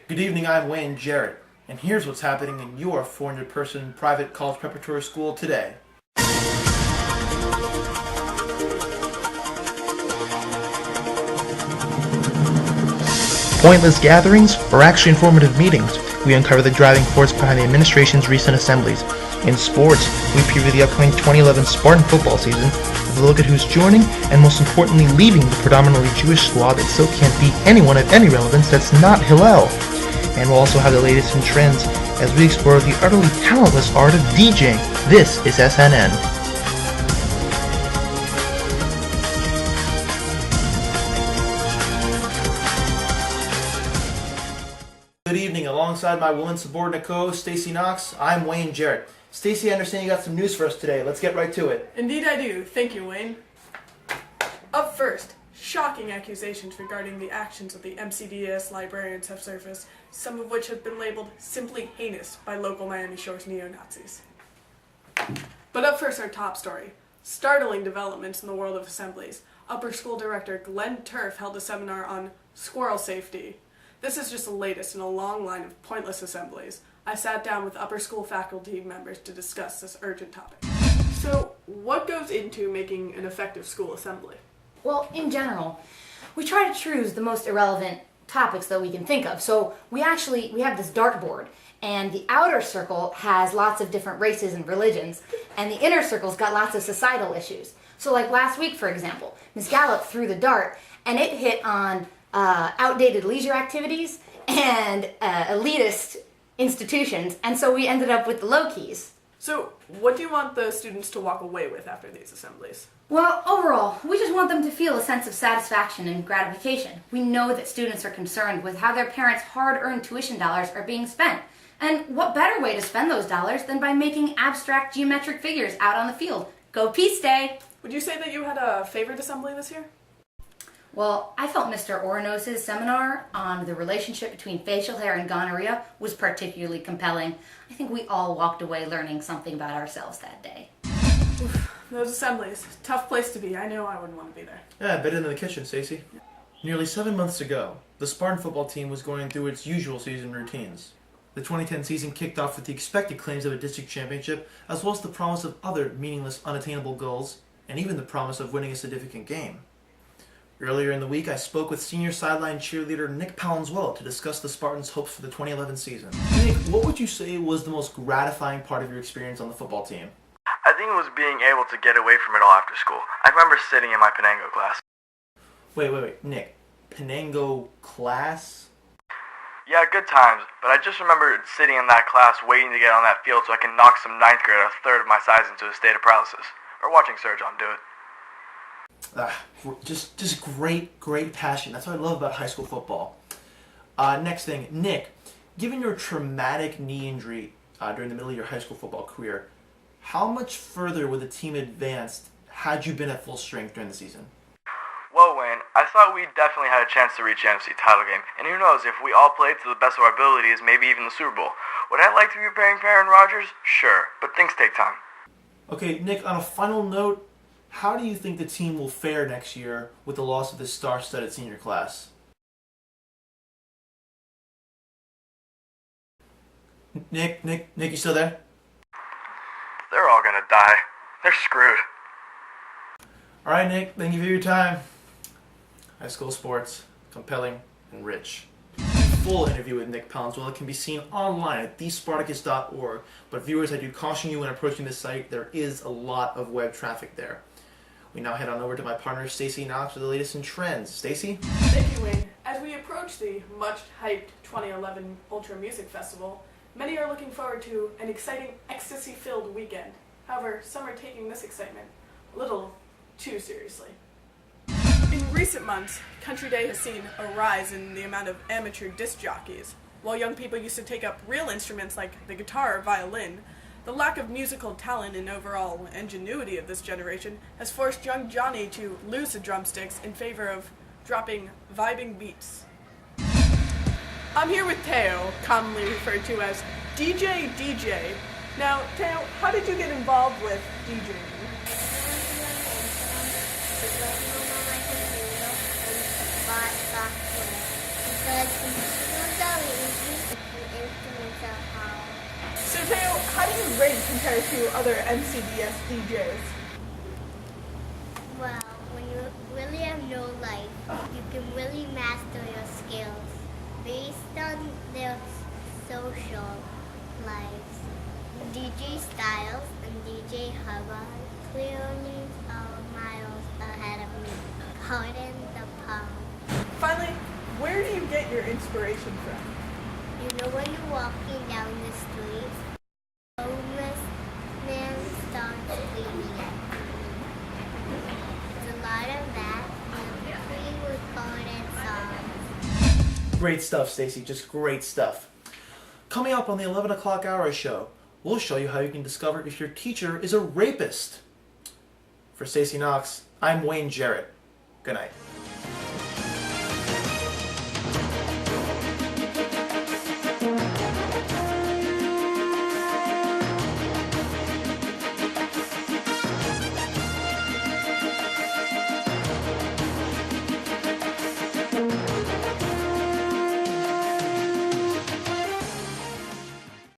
Good evening, I'm Wayne Jarrett, and here's what's happening in your 400-person private college preparatory school today. Pointless gatherings or actually informative meetings? We uncover the driving force behind the administration's recent assemblies. In sports, we preview the upcoming 2011 Spartan football season with a look at who's joining and most importantly leaving the predominantly Jewish squad that still can't beat anyone of any relevance that's not Hillel. And we'll also have the latest in trends as we explore the utterly talentless art of DJing. This is SNN. Good evening, alongside my woman subordinate co-host Stacy Knox, I'm Wayne Jarrett. Stacy, I understand you got some news for us today. Let's get right to it. Indeed I do. Thank you, Wayne. Up first, shocking accusations regarding the actions of the MCDS librarians have surfaced, some of which have been labeled simply heinous by local Miami Shores neo-Nazis. But up first, our top story. Startling developments in the world of assemblies. Upper School Director Glenn Turf held a seminar on squirrel safety. This is just the latest in a long line of pointless assemblies. I sat down with upper school faculty members to discuss this urgent topic. So, what goes into making an effective school assembly? Well, in general, we try to choose the most irrelevant topics that we can think of. So we have this dartboard, and the outer circle has lots of different races and religions, and the inner circle's got lots of societal issues. So like last week, for example, Ms. Gallup threw the dart, and it hit on outdated leisure activities and elitist institutions, and so we ended up with the low keys. So, what do you want the students to walk away with after these assemblies? Well, overall, we just want them to feel a sense of satisfaction and gratification. We know that students are concerned with how their parents' hard-earned tuition dollars are being spent. And what better way to spend those dollars than by making abstract geometric figures out on the field? Go Peace Day! Would you say that you had a favorite assembly this year? Well, I felt Mr. Oronos' seminar on the relationship between facial hair and gonorrhea was particularly compelling. I think we all walked away learning something about ourselves that day. Those assemblies, tough place to be. I know I wouldn't want to be there. Yeah, better than the kitchen, Stacy. Nearly 7 months ago, the Spartan football team was going through its usual season routines. The 2010 season kicked off with the expected claims of a district championship, as well as the promise of other meaningless, unattainable goals, and even the promise of winning a significant game. Earlier in the week, I spoke with senior sideline cheerleader Nick Palenzuela to discuss the Spartans' hopes for the 2011 season. Nick, what would you say was the most gratifying part of your experience on the football team? I think it was being able to get away from it all after school. I remember sitting in my Penango class. Wait, Nick. Penango class? Yeah, good times, but I just remember sitting in that class waiting to get on that field so I can knock some ninth grader a third of my size into a state of paralysis. Or watching Sergeant do it. Just great passion. That's what I love about high school football. Next thing, Nick, given your traumatic knee injury during the middle of your high school football career, how much further would the team advanced had you been at full strength during the season? Well, Wayne, I thought we definitely had a chance to reach the NFC title game, and who knows, if we all played to the best of our abilities, maybe even the Super Bowl. Would I like to be preparing for Aaron Rodgers? Sure, but things take time. Okay, Nick, on a final note, how do you think the team will fare next year with the loss of this star-studded senior class? Nick, you still there? They're all gonna die. They're screwed. All right, Nick, thank you for your time. High school sports, compelling and rich. The full interview with Nick Palenzuela can be seen online at thespartacus.org. But viewers, I do caution you when approaching this site, there is a lot of web traffic there. We now head on over to my partner, Stacy Knox, for the latest in trends. Stacy? Thank you, Wayne. As we approach the much-hyped 2011 Ultra Music Festival, many are looking forward to an exciting, ecstasy-filled weekend. However, some are taking this excitement a little too seriously. In recent months, Country Day has seen a rise in the amount of amateur disc jockeys. While young people used to take up real instruments like the guitar or violin, the lack of musical talent and overall ingenuity of this generation has forced young Johnny to lose the drumsticks in favor of dropping vibing beats. I'm here with Teo, commonly referred to as DJ. Now, Teo, how did you get involved with DJing? Because rate compared to other NCBS DJs? Well, when you really have no life, you can really master your skills based on their social lives. DJ Styles and DJ Hubbard clearly are miles ahead of me. Pardon the pun. Finally, where do you get your inspiration from? You know when you're walking down the street, a homeless man starts screaming at you. There's a lot of that in pre-recorded songs. Great stuff, Stacy. Just great stuff. Coming up on the 11 o'clock hour show, we'll show you how you can discover if your teacher is a rapist. For Stacy Knox, I'm Wayne Jarrett. Good night.